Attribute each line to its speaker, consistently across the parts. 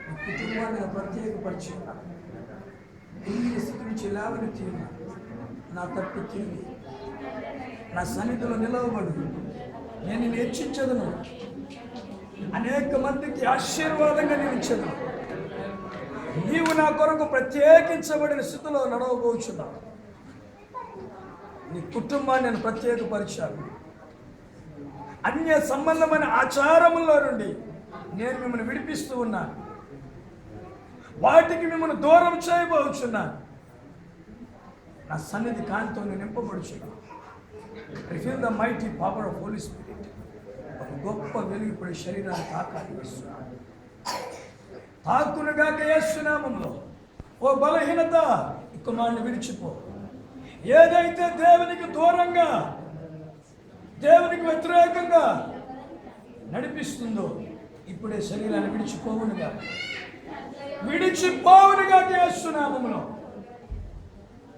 Speaker 1: నీ కుటుంబాన్ని ప్రత్యేకపరిచి ఉన్నాను. ఈ స్థితి నుంచి లేవనెత్తి ఉన్నాను. నా తట్టు తిరిగి నా సన్నిధిలో నిలవబడు. నేను నిన్ను హెచ్చించదను. అనేక మందికి ఆశీర్వాదంగా నేను ఇచ్చదను. నీవు నా కొరకు ప్రత్యేకించబడిన స్థితిలో నడవబోచున్నావు. నీ కుటుంబాన్ని నేను ప్రత్యేకపరిచాను. అన్య సంబంధమైన ఆచారముల్లో నుండి నేను మిమ్మల్ని విడిపిస్తూ ఉన్నాను. వాటికి మిమ్మల్ని దూరం చేయబోచున్నాను. నా సన్నిధి కాంతితో నేను నింపబడుచున్నాను. I feel the mighty power of holy spirit. ఒక గొప్ప వెలుగు ఇప్పుడు శరీరాన్ని తాకాలిస్తున్నాను. తాకునుగాక యేసునామములో. ఓ బలహీనత, ఈ కుమారుని విడిచిపో. ఏదైతే దేవునికి దూరంగా, దేవునికి వ్యతిరేకంగా నడిపిస్తుందో ఇప్పుడే శరీరాన్ని విడిచిపోవునుగా యేసునామములో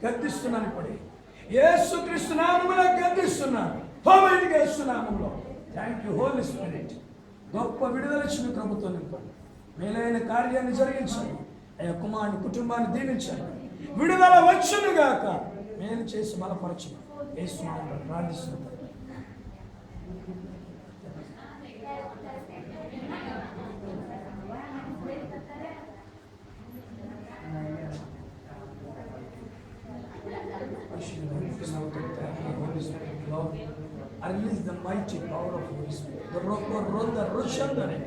Speaker 1: గద్దిస్తున్నాను. ఇప్పుడే యేసుక్రీస్తు నామములో గద్దిస్తున్నాను. బయటికి యేసునామములో. Thank you holy spirit. గొప్ప విడుదల ఇచ్చిన ప్రభుత్వం నింపండి. మేలైన కార్యాన్ని జరిగించండి. ఆ కుమారుని కుటుంబాన్ని దీవించండి. విడుదల వచ్చునుగాక. మేలు చేసి బలపరచను. యేసునామములో ప్రార్థిస్తున్నాను. I release the mighty power of Holy Spirit. The rock, the rushandane.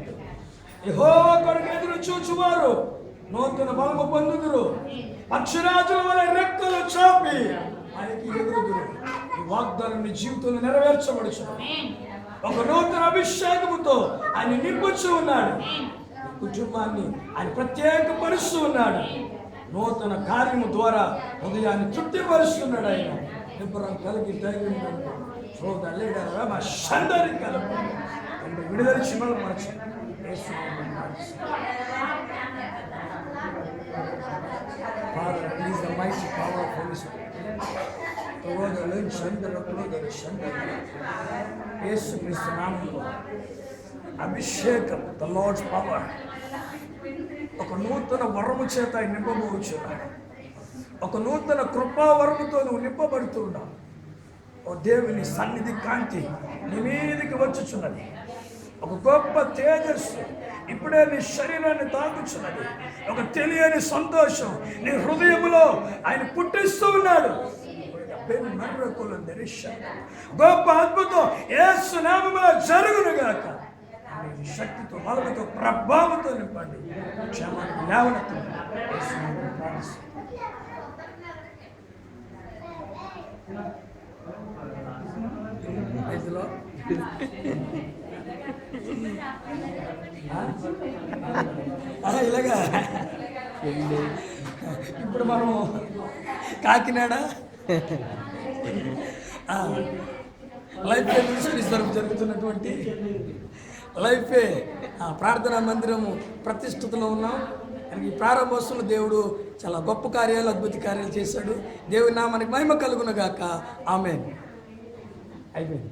Speaker 1: యెహోవా కొరకు ఎదురు చూచువారు నూతన బలము పొందుదురు. పక్షిరాజుల వలె రెక్కలు చాపి ఆయనకి ఎదురుదురు. ఈ వాగ్దానం నీ జీవితంలో నెరవేర్చబడుచును. ఒక నూతన అభిషేకముతో ఆయన నింపుచూ ఉన్నాడు. కుటుంబాన్ని ఆయన ప్రత్యేకపరుస్తూ ఉన్నాడు. నూతన కార్యము ద్వారా హృదయాన్ని తృప్తిపరుస్తున్నాడు. ఆయన నిబ్బరం కలిగి ధైర్యం విడుదల చిమలు మార్చు. Father, release the mighty power of Holy Spirit. యేసుక్రీస్తు నామములో అభిషేకం, ద లార్డ్స్ పవర్, ఒక నూతన వరము చేత నింపబోచున్నాడు. ఒక నూతన కృపావరముతో నువ్వు నింపబడుతున్నావు. ఓ దేవుని సన్నిధి కాంతి నీ మీదకి వచ్చుచున్నది. ఒక గొప్ప తేజస్సు ఇప్పుడే నీ శరీరాన్ని తాకుచున్నది. ఒక తెలియని సంతోషం నీ హృదయంలో ఆయన పుట్టిస్తూ ఉన్నాడు. గొప్ప అద్భుతం యేసు నామములో జరుగునుగాక. శక్తితో, బలముతో, ప్రభావంతో నింపండి. క్షేమానికి లేవనెత్తండి. ఇలాగా ఇప్పుడు మనం కాకినాడ లైఫ్ మినిస్ట్రీస్ తరఫు జరుగుతున్నటువంటి లైఫ్ ప్రార్థనా మందిరము ప్రతిష్ఠితలో ఉన్నాం. ఈ ప్రారంభోత్సవంలో దేవుడు చాలా గొప్ప కార్యాలు, అద్భుత కార్యాలు చేశాడు. దేవుని నామానికి మహిమ కలుగునుగాక. ఆమేన్. అయిపోయింది.